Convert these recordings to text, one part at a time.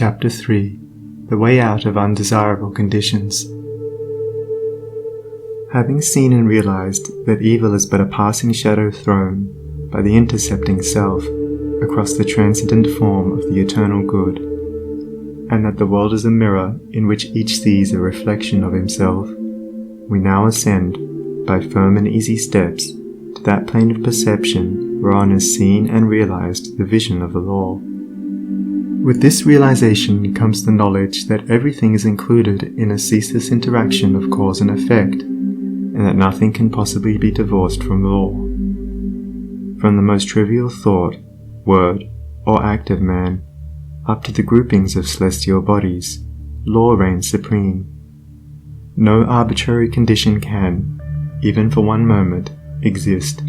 Chapter 3. The Way Out of Undesirable Conditions. Having seen and realized that evil is but a passing shadow thrown by the intercepting self across the transcendent form of the eternal good, and that the world is a mirror in which each sees a reflection of himself, we now ascend, by firm and easy steps, to that plane of perception whereon is seen and realized the vision of the law. With this realization comes the knowledge that everything is included in a ceaseless interaction of cause and effect, and that nothing can possibly be divorced from law. From the most trivial thought, word, or act of man, up to the groupings of celestial bodies, law reigns supreme. No arbitrary condition can, even for one moment, exist,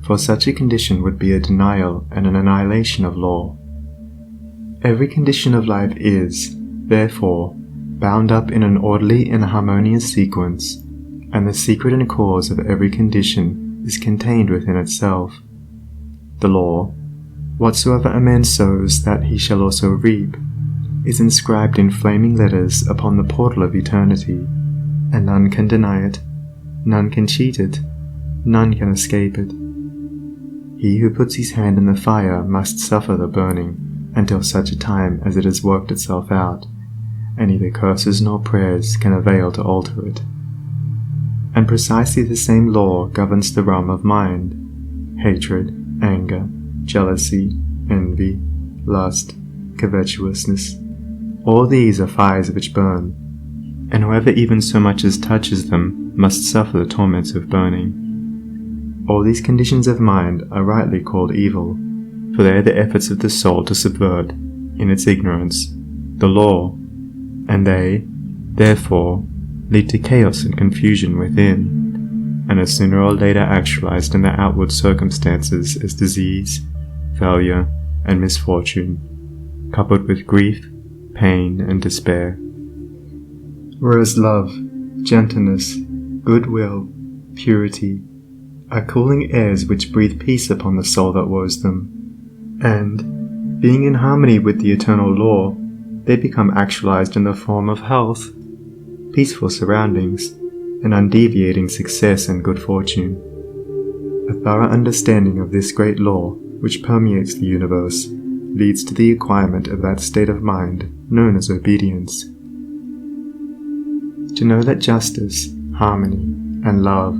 for such a condition would be a denial and an annihilation of law. Every condition of life is, therefore, bound up in an orderly and harmonious sequence, and the secret and cause of every condition is contained within itself. The law, whatsoever a man sows that he shall also reap, is inscribed in flaming letters upon the portal of eternity, and none can deny it, none can cheat it, none can escape it. He who puts his hand in the fire must suffer the burning, until such a time as it has worked itself out, and neither curses nor prayers can avail to alter it. And precisely the same law governs the realm of mind. Hatred, anger, jealousy, envy, lust, covetousness, all these are fires which burn, and whoever even so much as touches them must suffer the torments of burning. All these conditions of mind are rightly called evil, for they are the efforts of the soul to subvert, in its ignorance, the law, and they, therefore, lead to chaos and confusion within, and are sooner or later actualized in their outward circumstances as disease, failure, and misfortune, coupled with grief, pain, and despair. Whereas love, gentleness, goodwill, purity, are cooling airs which breathe peace upon the soul that woes them, and, being in harmony with the eternal law, they become actualized in the form of health, peaceful surroundings, and undeviating success and good fortune. A thorough understanding of this great law, which permeates the universe, leads to the acquirement of that state of mind known as obedience. To know that justice, harmony, and love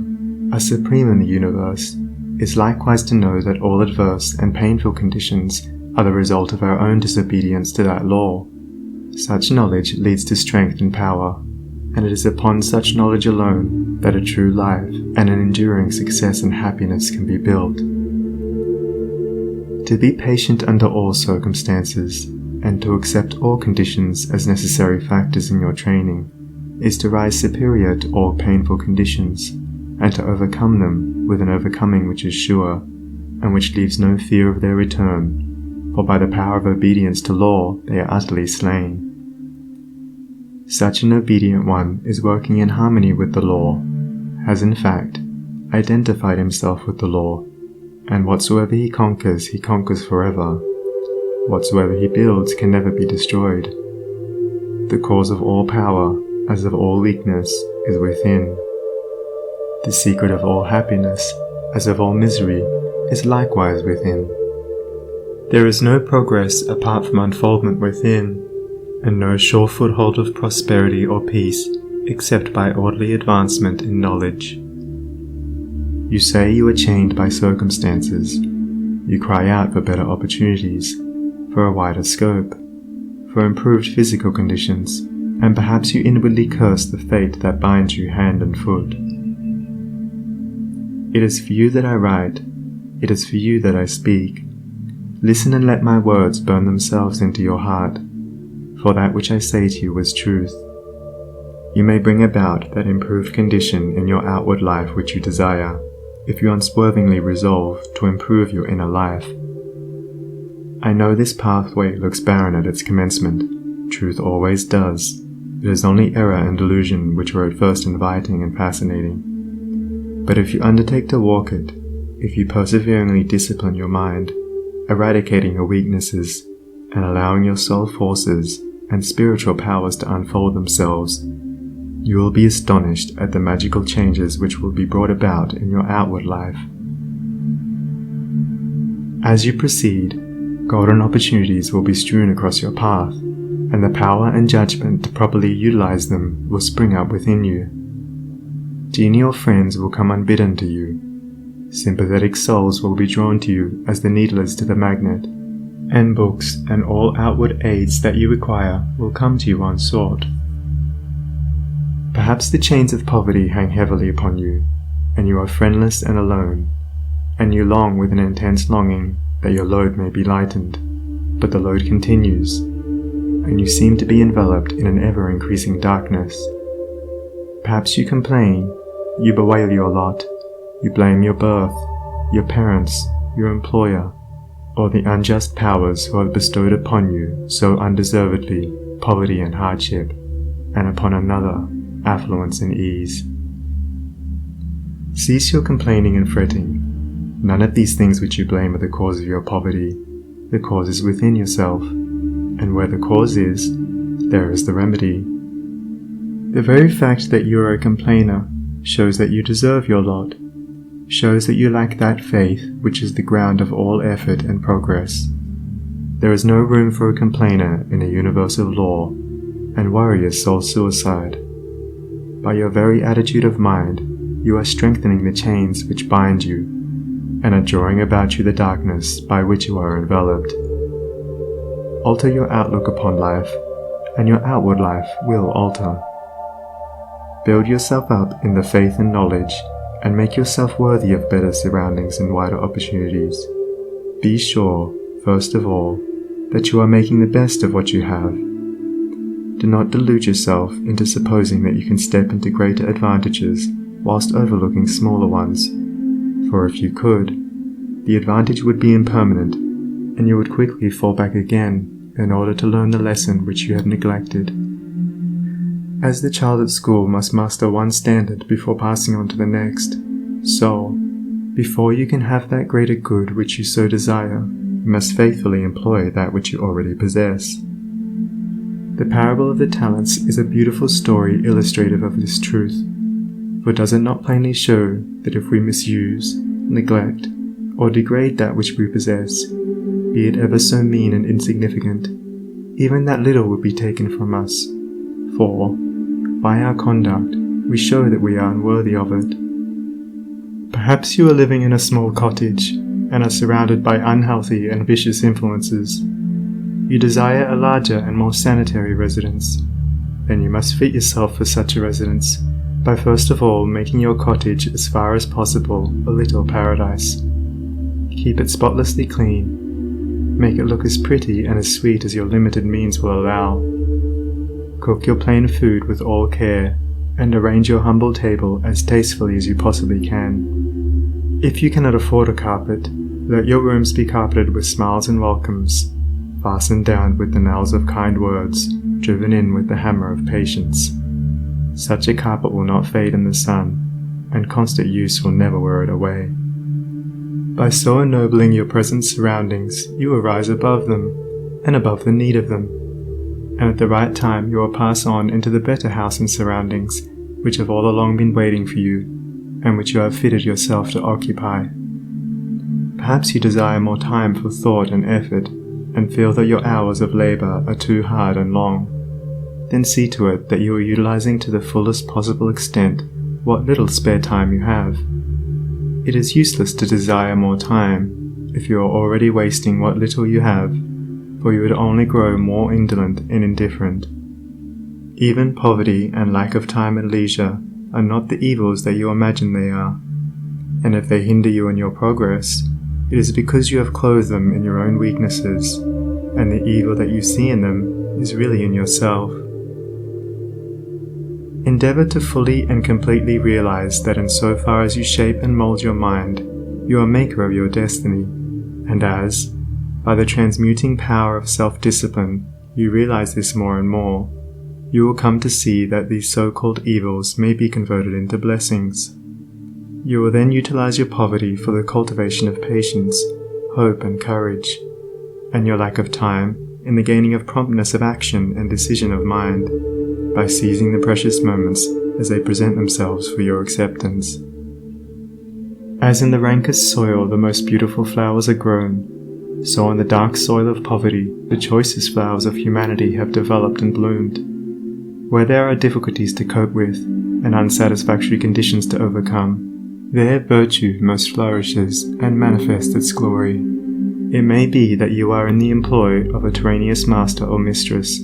are supreme in the universe is likewise to know that all adverse and painful conditions are the result of our own disobedience to that law. Such knowledge leads to strength and power, and it is upon such knowledge alone that a true life and an enduring success and happiness can be built. To be patient under all circumstances, and to accept all conditions as necessary factors in your training, is to rise superior to all painful conditions, and to overcome them with an overcoming which is sure, and which leaves no fear of their return, for by the power of obedience to law they are utterly slain. Such an obedient one is working in harmony with the law, has in fact identified himself with the law, and whatsoever he conquers forever. Whatsoever he builds can never be destroyed. The cause of all power, as of all weakness, is within. The secret of all happiness, as of all misery, is likewise within. There is no progress apart from unfoldment within, and no sure foothold of prosperity or peace except by orderly advancement in knowledge. You say you are chained by circumstances. You cry out for better opportunities, for a wider scope, for improved physical conditions, and perhaps you inwardly curse the fate that binds you hand and foot. It is for you that I write, it is for you that I speak. Listen and let my words burn themselves into your heart, for that which I say to you is truth. You may bring about that improved condition in your outward life which you desire, if you unswervingly resolve to improve your inner life. I know this pathway looks barren at its commencement. Truth always does. It is only error and delusion which are at first inviting and fascinating. But if you undertake to walk it, if you perseveringly discipline your mind, eradicating your weaknesses, and allowing your soul forces and spiritual powers to unfold themselves, you will be astonished at the magical changes which will be brought about in your outward life. As you proceed, golden opportunities will be strewn across your path, and the power and judgment to properly utilize them will spring up within you. Genial friends will come unbidden to you. Sympathetic souls will be drawn to you as the needle is to the magnet, and books and all outward aids that you require will come to you unsought. Perhaps the chains of poverty hang heavily upon you, and you are friendless and alone, and you long with an intense longing that your load may be lightened, but the load continues, and you seem to be enveloped in an ever-increasing darkness. Perhaps you complain, you bewail your lot, you blame your birth, your parents, your employer, or the unjust powers who have bestowed upon you so undeservedly poverty and hardship, and upon another affluence and ease. Cease your complaining and fretting. None of these things which you blame are the cause of your poverty. The cause is within yourself, and where the cause is, there is the remedy. The very fact that you are a complainer shows that you deserve your lot, shows that you lack that faith which is the ground of all effort and progress. There is no room for a complainer in a universe of law, and worry is soul suicide. By your very attitude of mind, you are strengthening the chains which bind you, and are drawing about you the darkness by which you are enveloped. Alter your outlook upon life, and your outward life will alter. Build yourself up in the faith and knowledge, and make yourself worthy of better surroundings and wider opportunities. Be sure, first of all, that you are making the best of what you have. Do not delude yourself into supposing that you can step into greater advantages whilst overlooking smaller ones, for if you could, the advantage would be impermanent, and you would quickly fall back again in order to learn the lesson which you had neglected. As the child at school must master one standard before passing on to the next, so, before you can have that greater good which you so desire, you must faithfully employ that which you already possess. The parable of the talents is a beautiful story illustrative of this truth, for does it not plainly show that if we misuse, neglect, or degrade that which we possess, be it ever so mean and insignificant, even that little would be taken from us, for, by our conduct, we show that we are unworthy of it. Perhaps you are living in a small cottage, and are surrounded by unhealthy and vicious influences. You desire a larger and more sanitary residence. Then you must fit yourself for such a residence, by first of all making your cottage as far as possible a little paradise. Keep it spotlessly clean. Make it look as pretty and as sweet as your limited means will allow. Cook your plain food with all care, and arrange your humble table as tastefully as you possibly can. If you cannot afford a carpet, let your rooms be carpeted with smiles and welcomes, fastened down with the nails of kind words, driven in with the hammer of patience. Such a carpet will not fade in the sun, and constant use will never wear it away. By so ennobling your present surroundings, you will rise above them, and above the need of them, and at the right time you will pass on into the better house and surroundings, which have all along been waiting for you, and which you have fitted yourself to occupy. Perhaps you desire more time for thought and effort, and feel that your hours of labor are too hard and long. Then see to it that you are utilizing to the fullest possible extent what little spare time you have. It is useless to desire more time if you are already wasting what little you have, for you would only grow more indolent and indifferent. Even poverty and lack of time and leisure are not the evils that you imagine they are, and if they hinder you in your progress, it is because you have clothed them in your own weaknesses, and the evil that you see in them is really in yourself. Endeavor to fully and completely realize that in so far as you shape and mold your mind, you are maker of your destiny, and as, by the transmuting power of self-discipline, you realize this more and more, you will come to see that these so-called evils may be converted into blessings. You will then utilize your poverty for the cultivation of patience, hope and courage, and your lack of time in the gaining of promptness of action and decision of mind, by seizing the precious moments as they present themselves for your acceptance. As in the rankest soil the most beautiful flowers are grown, so in the dark soil of poverty the choicest flowers of humanity have developed and bloomed. Where there are difficulties to cope with and unsatisfactory conditions to overcome, there virtue most flourishes and manifests its glory. It may be that you are in the employ of a tyrannous master or mistress,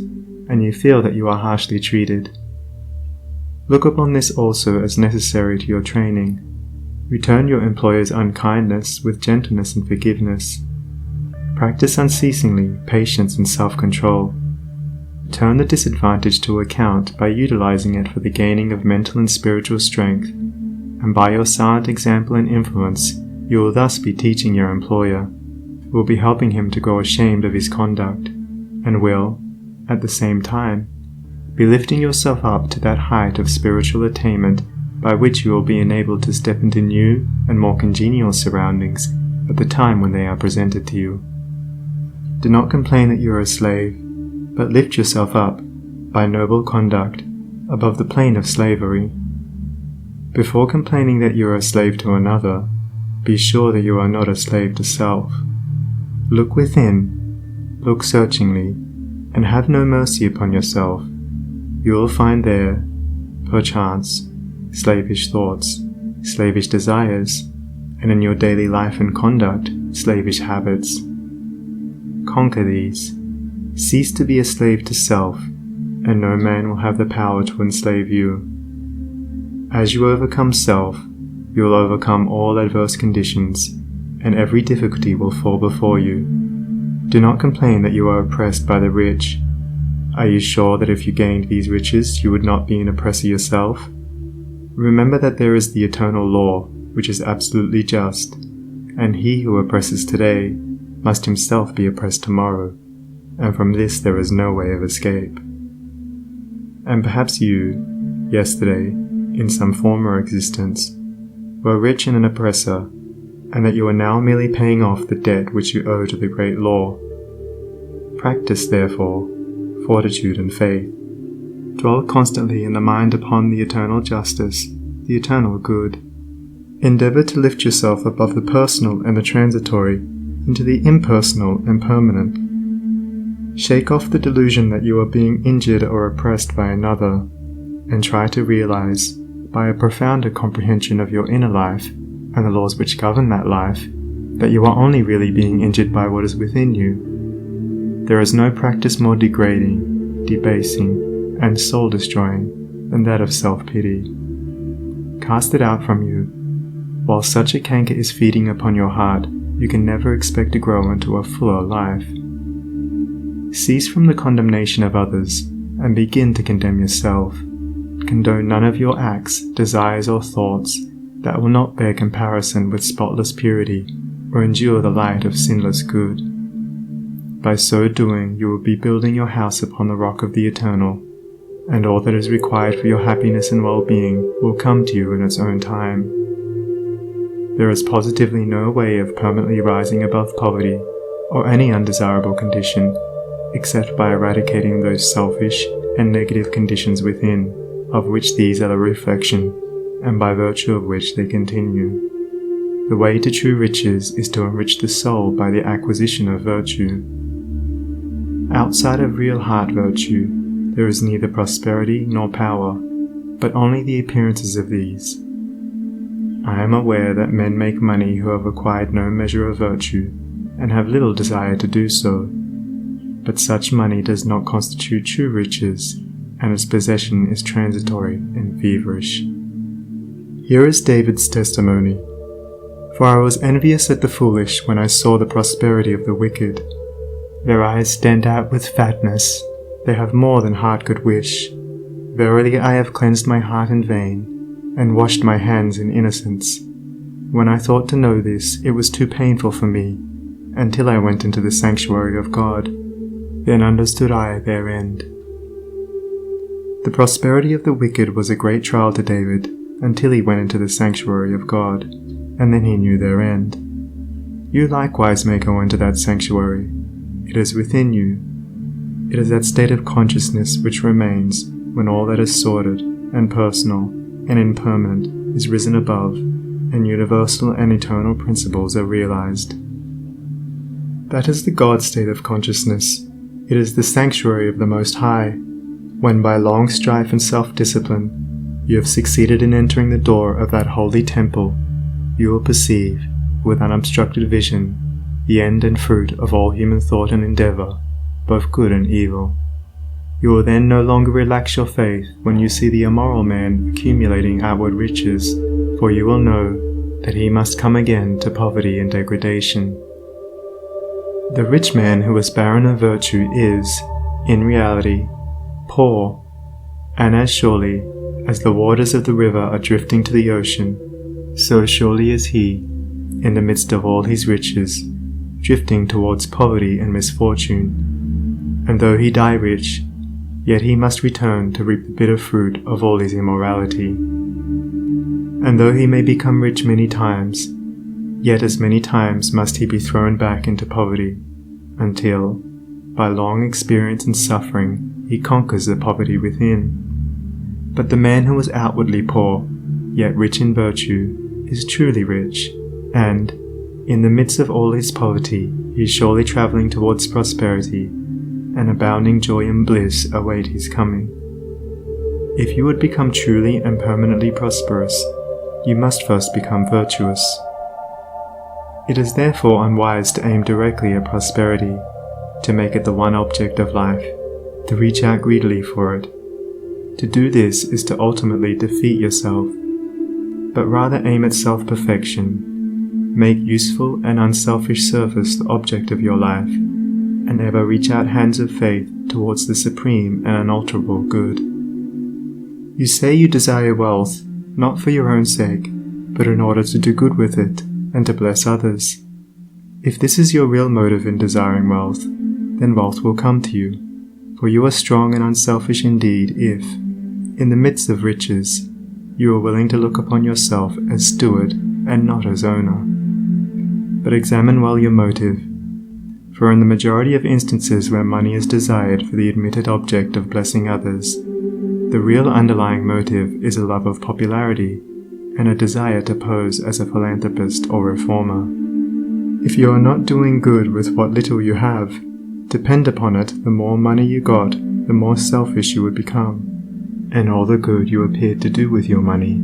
and you feel that you are harshly treated. Look upon this also as necessary to your training. Return your employer's unkindness with gentleness and forgiveness. Practice unceasingly patience and self-control. Turn the disadvantage to account by utilizing it for the gaining of mental and spiritual strength, and by your silent example and influence, you will thus be teaching your employer, will be helping him to grow ashamed of his conduct, and will, at the same time, be lifting yourself up to that height of spiritual attainment by which you will be enabled to step into new and more congenial surroundings at the time when they are presented to you. Do not complain that you are a slave, but lift yourself up, by noble conduct, above the plane of slavery. Before complaining that you are a slave to another, be sure that you are not a slave to self. Look within, look searchingly, and have no mercy upon yourself. You will find there, perchance, slavish thoughts, slavish desires, and in your daily life and conduct, slavish habits. Conquer these. Cease to be a slave to self, and no man will have the power to enslave you. As you overcome self, you will overcome all adverse conditions, and every difficulty will fall before you. Do not complain that you are oppressed by the rich. Are you sure that if you gained these riches you would not be an oppressor yourself? Remember that there is the eternal law, which is absolutely just, and he who oppresses today must himself be oppressed tomorrow, and from this there is no way of escape. And perhaps you, yesterday, in some former existence, were rich and an oppressor, and that you are now merely paying off the debt which you owe to the great law. Practice, therefore, fortitude and faith. Dwell constantly in the mind upon the eternal justice, the eternal good. Endeavor to lift yourself above the personal and the transitory into the impersonal and permanent. Shake off the delusion that you are being injured or oppressed by another, and try to realize, by a profounder comprehension of your inner life and the laws which govern that life, that you are only really being injured by what is within you. There is no practice more degrading, debasing, and soul-destroying than that of self-pity. Cast it out from you. While such a canker is feeding upon your heart, you can never expect to grow into a fuller life. Cease from the condemnation of others, and begin to condemn yourself. Condone none of your acts, desires, or thoughts that will not bear comparison with spotless purity, or endure the light of sinless good. By so doing, you will be building your house upon the rock of the eternal, and all that is required for your happiness and well-being will come to you in its own time. There is positively no way of permanently rising above poverty, or any undesirable condition, except by eradicating those selfish and negative conditions within, of which these are the reflection, and by virtue of which they continue. The way to true riches is to enrich the soul by the acquisition of virtue. Outside of real heart virtue, there is neither prosperity nor power, but only the appearances of these. I am aware that men make money who have acquired no measure of virtue, and have little desire to do so, but such money does not constitute true riches, and its possession is transitory and feverish. Here is David's testimony. For I was envious at the foolish when I saw the prosperity of the wicked. Their eyes stand out with fatness, they have more than heart could wish. Verily I have cleansed my heart in vain, and washed my hands in innocence. When I thought to know this, it was too painful for me, until I went into the sanctuary of God. Then understood I their end. The prosperity of the wicked was a great trial to David, until he went into the sanctuary of God, and then he knew their end. You likewise may go into that sanctuary. It is within you, It is that state of consciousness which remains when all that is sordid and personal and impermanent is risen above, and universal and eternal principles are realized. That is the God state of consciousness. It is the sanctuary of the Most High, when by long strife and self-discipline you have succeeded in entering the door of that holy temple. You will perceive, with unobstructed vision, the end and fruit of all human thought and endeavor, both good and evil. You will then no longer relax your faith when you see the immoral man accumulating outward riches, for you will know that he must come again to poverty and degradation. The rich man who is barren of virtue is, in reality, poor, and as surely as the waters of the river are drifting to the ocean, so surely is he, in the midst of all his riches, drifting towards poverty and misfortune. And though he die rich, yet he must return to reap the bitter fruit of all his immorality. And though he may become rich many times, yet as many times must he be thrown back into poverty, until, by long experience and suffering, he conquers the poverty within. But the man who is outwardly poor, yet rich in virtue, is truly rich, and, in the midst of all his poverty, he is surely travelling towards prosperity, and abounding joy and bliss await his coming. If you would become truly and permanently prosperous, you must first become virtuous. It is therefore unwise to aim directly at prosperity, to make it the one object of life, to reach out greedily for it. To do this is to ultimately defeat yourself, but rather aim at self-perfection. Make useful and unselfish service the object of your life, and ever reach out hands of faith towards the supreme and unalterable good. You say you desire wealth, not for your own sake, but in order to do good with it, and to bless others. If this is your real motive in desiring wealth, then wealth will come to you, for you are strong and unselfish indeed if, in the midst of riches, you are willing to look upon yourself as steward and not as owner. But examine well your motive, for in the majority of instances where money is desired for the admitted object of blessing others, the real underlying motive is a love of popularity and a desire to pose as a philanthropist or reformer. If you are not doing good with what little you have, depend upon it, the more money you got, the more selfish you would become, and all the good you appeared to do with your money,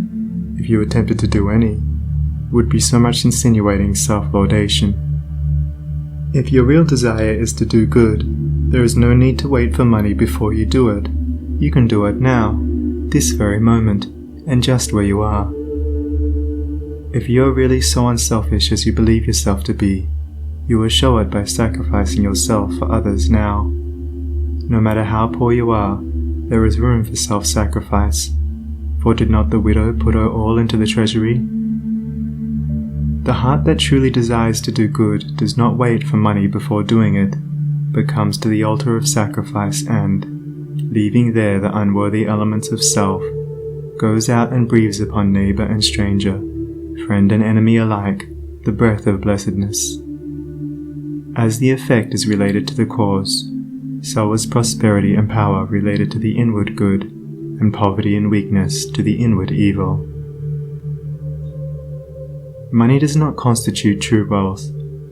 if you attempted to do any, would be so much insinuating self-laudation. If your real desire is to do good, there is no need to wait for money before you do it. You can do it now, this very moment, and just where you are. If you are really so unselfish as you believe yourself to be, you will show it by sacrificing yourself for others now. No matter how poor you are, there is room for self-sacrifice, for did not the widow put her all into the treasury? The heart that truly desires to do good does not wait for money before doing it, but comes to the altar of sacrifice and, leaving there the unworthy elements of self, goes out and breathes upon neighbor and stranger, friend and enemy alike, the breath of blessedness. As the effect is related to the cause, so is prosperity and power related to the inward good, and poverty and weakness to the inward evil. Money does not constitute true wealth,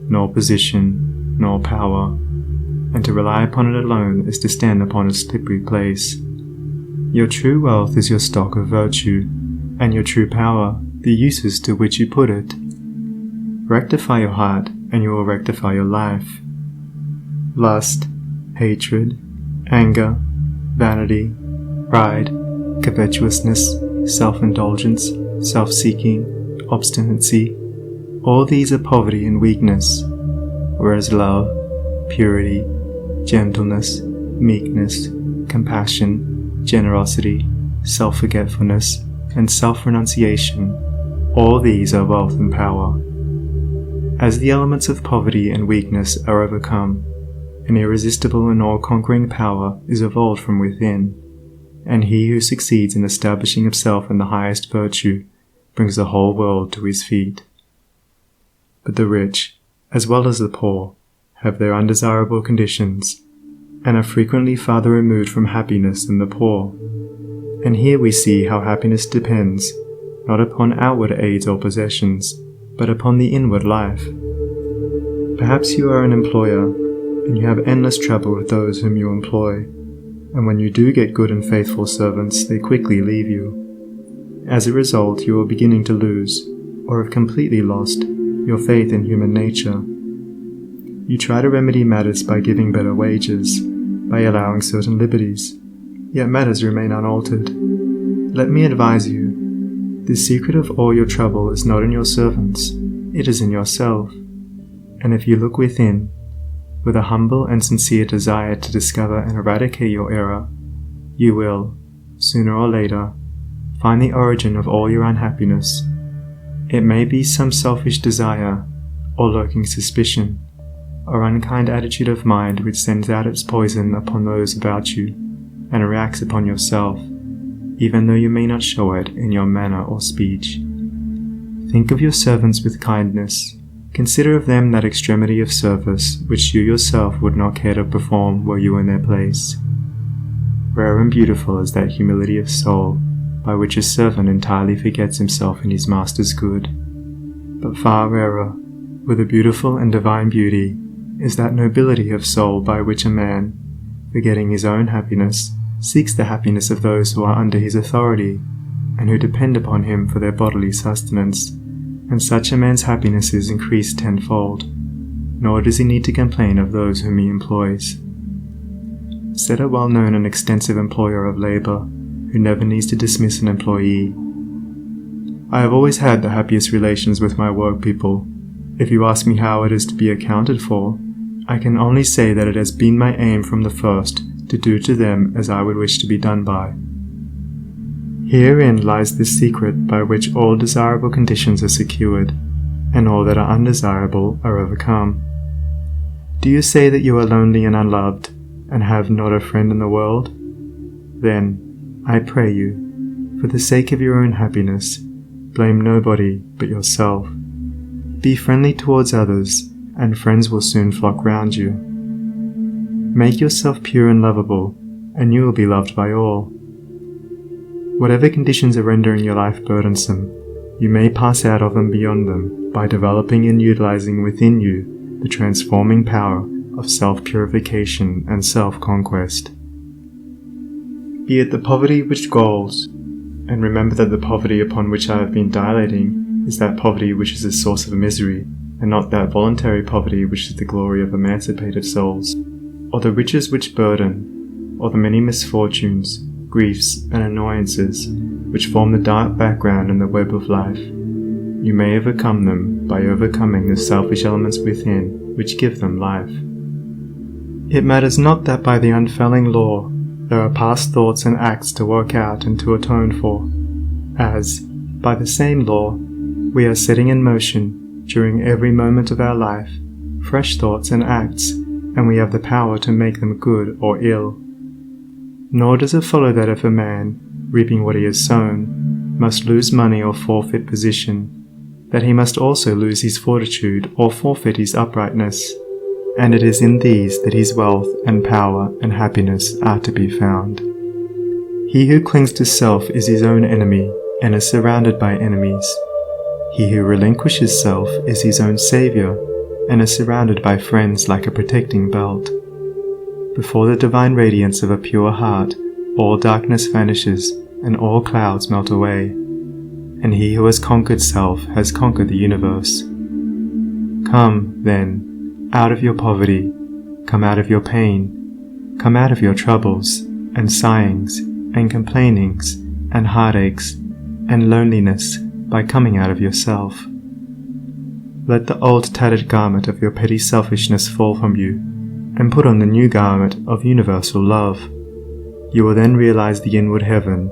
nor position, nor power, and to rely upon it alone is to stand upon a slippery place. Your true wealth is your stock of virtue, and your true power the uses to which you put it. Rectify your heart, and you will rectify your life. Lust, hatred, anger, vanity, pride, covetousness, self-indulgence, self-seeking, obstinacy, all these are poverty and weakness, whereas love, purity, gentleness, meekness, compassion, generosity, self-forgetfulness, and self-renunciation, all these are wealth and power. As the elements of poverty and weakness are overcome, an irresistible and all-conquering power is evolved from within, and he who succeeds in establishing himself in the highest virtue brings the whole world to his feet. But the rich, as well as the poor, have their undesirable conditions, and are frequently farther removed from happiness than the poor. And here we see how happiness depends, not upon outward aids or possessions, but upon the inward life. Perhaps you are an employer, and you have endless trouble with those whom you employ, and when you do get good and faithful servants, they quickly leave you. As a result, you are beginning to lose, or have completely lost, your faith in human nature. You try to remedy matters by giving better wages, by allowing certain liberties, yet matters remain unaltered. Let me advise you, the secret of all your trouble is not in your servants, it is in yourself. And if you look within, with a humble and sincere desire to discover and eradicate your error, you will, sooner or later, find the origin of all your unhappiness. It may be some selfish desire, or lurking suspicion, or unkind attitude of mind which sends out its poison upon those about you, and reacts upon yourself, even though you may not show it in your manner or speech. Think of your servants with kindness. Consider of them that extremity of service which you yourself would not care to perform were you in their place. Rare and beautiful is that humility of soul by which a servant entirely forgets himself in his master's good. But far rarer, with a beautiful and divine beauty, is that nobility of soul by which a man, forgetting his own happiness, seeks the happiness of those who are under his authority, and who depend upon him for their bodily sustenance, and such a man's happiness is increased tenfold, nor does he need to complain of those whom he employs. Said a well-known and extensive employer of labour, who never needs to dismiss an employee, I have always had the happiest relations with my work people. If you ask me how it is to be accounted for, I can only say that it has been my aim from the first to do to them as I would wish to be done by. Herein lies the secret by which all desirable conditions are secured, and all that are undesirable are overcome. Do you say that you are lonely and unloved, and have not a friend in the world? Then, I pray you, for the sake of your own happiness, blame nobody but yourself. Be friendly towards others, and friends will soon flock round you. Make yourself pure and lovable, and you will be loved by all. Whatever conditions are rendering your life burdensome, you may pass out of and beyond them by developing and utilizing within you the transforming power of self-purification and self-conquest. Be it the poverty which galls, and remember that the poverty upon which I have been dilating is that poverty which is a source of misery, and not that voluntary poverty which is the glory of emancipated souls, or the riches which burden, or the many misfortunes, griefs, and annoyances which form the dark background in the web of life. You may overcome them by overcoming the selfish elements within which give them life. It matters not that by the unfailing law there are past thoughts and acts to work out and to atone for, as, by the same law, we are setting in motion, during every moment of our life, fresh thoughts and acts, and we have the power to make them good or ill. Nor does it follow that if a man, reaping what he has sown, must lose money or forfeit position, that he must also lose his fortitude or forfeit his uprightness, and it is in these that his wealth and power and happiness are to be found. He who clings to self is his own enemy and is surrounded by enemies. He who relinquishes self is his own saviour and is surrounded by friends like a protecting belt. Before the divine radiance of a pure heart, all darkness vanishes and all clouds melt away, and he who has conquered self has conquered the universe. Come, then, out of your poverty, come out of your pain, come out of your troubles, and sighings, and complainings, and heartaches, and loneliness by coming out of yourself. Let the old tattered garment of your petty selfishness fall from you, and put on the new garment of universal love. You will then realize the inward heaven,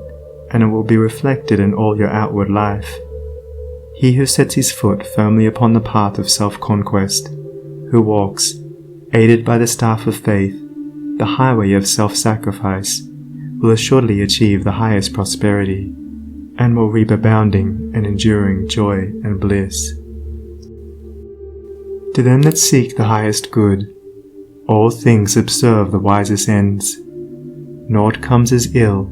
and it will be reflected in all your outward life. He who sets his foot firmly upon the path of self-conquest, who walks, aided by the staff of faith, the highway of self-sacrifice, will assuredly achieve the highest prosperity, and will reap abounding and enduring joy and bliss. To them that seek the highest good, All things subserve the wisest ends. Naught comes as ill,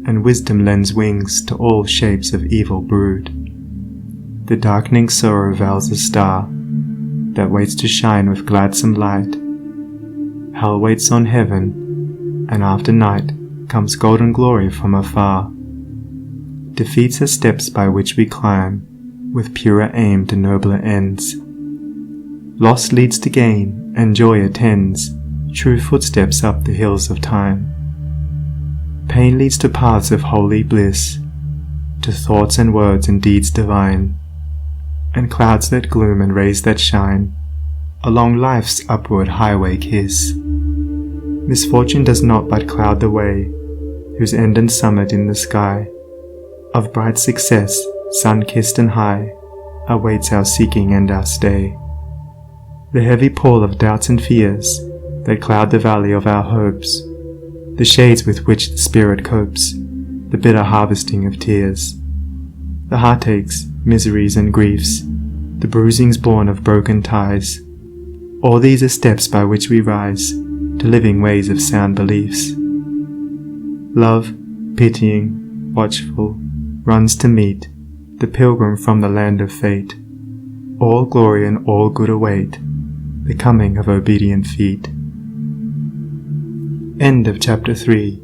and wisdom lends wings to all shapes of evil brood. The darkening sorrow veils a star that waits to shine with gladsome light. Hell waits on heaven, and after night comes golden glory from afar. Defeats are steps by which we climb, with purer aim to nobler ends. Loss leads to gain, and joy attends true footsteps up the hills of time. Pain leads to paths of holy bliss, to thoughts and words and deeds divine, and clouds that gloom and rays that shine along life's upward highway kiss. Misfortune does not but cloud the way, whose end and summit in the sky of bright success, sun-kissed and high, awaits our seeking and our stay. The heavy pall of doubts and fears that cloud the valley of our hopes, the shades with which the spirit copes, the bitter harvesting of tears, the heartaches, miseries and griefs, the bruisings born of broken ties, all these are steps by which we rise to living ways of sound beliefs. Love, pitying, watchful, runs to meet the pilgrim from the land of fate. All glory and all good await the coming of obedient feet. End of chapter 3.